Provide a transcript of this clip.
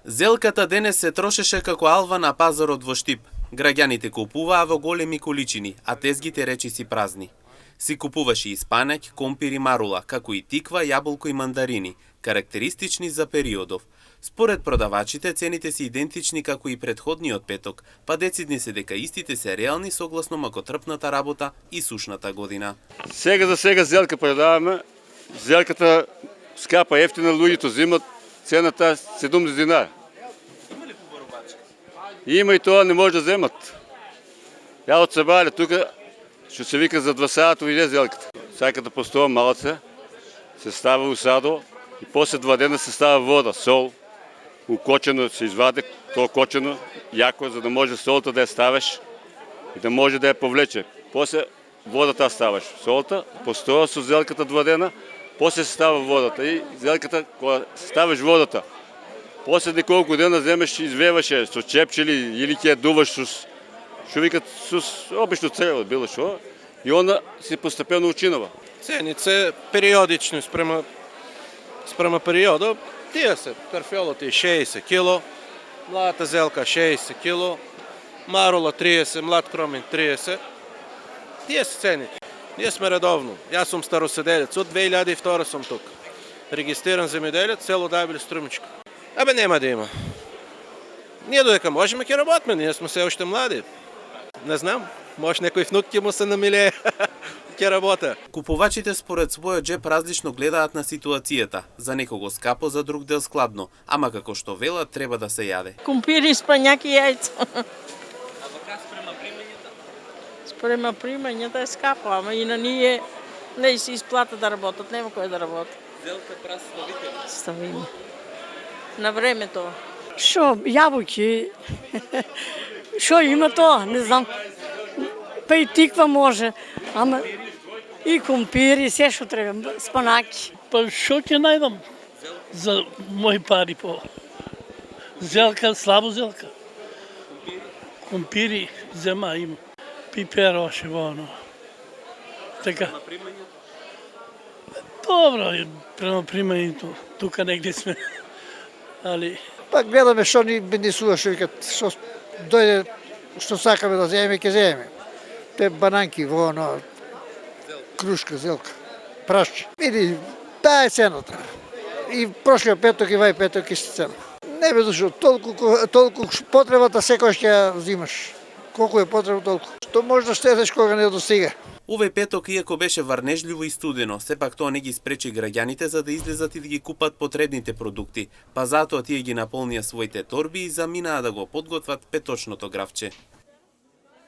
Зелката денес се трошеше како алва на пазарот во Штип. Граѓаните купуваа во големи количини, а тезгите речиси празни. Си купуваше и спанаќ, компир и марула, како и тиква, јаболко и мандарини, карактеристични за периодов. Според продавачите, цените се идентични како и претходниот петок, па децидни се дека истите се реални согласно макотрпната работа и сушната година. Сега за сега зелка продаваме. Зелката скапа, ефтина, луѓето земат цената 70 динара. Има ли поборувачи? Има и тоа, не може да земат. Ја од Сабале тука, што се вика за 2 сата, иде зелката. Сака да постоја малце, се става усадо и после 2 дена се става вода, сол. Укочено се извади, тоа кочено, јако, за да може солта да ја ставиш и да може да ја повлече. После водата ставаш. Солта постоја со зелката 2 дена, после се става водата и зелката, кога ставиш водата, после неколку дена земеш и извеваше со чепчели или ќе дуваш со што викат со обично цреве било што и onda се постепено учинува. Ценице периодични спрема периода. Тие се карфиолата 60 кило, младата зелка 60 кило, марула 30, млад кромин 30. Тие се цените. Ние сме редовно. Јас сум староседелец, од 2002 сум тук. Регистриран земјоделец, село Дабиле, Струмичка. Абе нема да има. Ние додека можеме ќе работиме, ние сме се уште млади. Не знам, може некој внук ќе му се намилее. Ќе работа. Купувачите според својот джеб различно гледаат на ситуацијата. За некого скапо, за друг дел складно, ама како што велат треба да се јаде. Компири, спањак и јајца. А вака спрема примањата? Спрема примањата е скапо, ама и на ние не се исплата да работат, нема кој да работи. Зелка прас ставите? Ставиме. На време тоа. Шо, јаболки, шо има тоа, не знам. Па и тиква може, ама и компири, се што треба, спанаки. Па шо ќе најдам за мои пари по зелка, слабо зелка. Компири зема има. Пипер оше во оно. Така. Добро, према примањето, тука негде сме. Али Па гледаме што ни бенесува, што викат, што дојде, што сакаме да земеме, ќе земеме. Те бананки во оно, крушка, зелка, прашче. Види, таа е цената. И прошлиот петок и вај петок исти цена. Не бе дошол, толку потребата секој ќе ја взимаш. Колку е потребно толку. Што може да штедеш кога не достига. Овој петок, иако беше варнежливо и студено, сепак тоа не ги спречи граѓаните за да излезат и да ги купат потребните продукти, па затоа тие ги наполнија своите торби и заминаа да го подготват петочното гравче.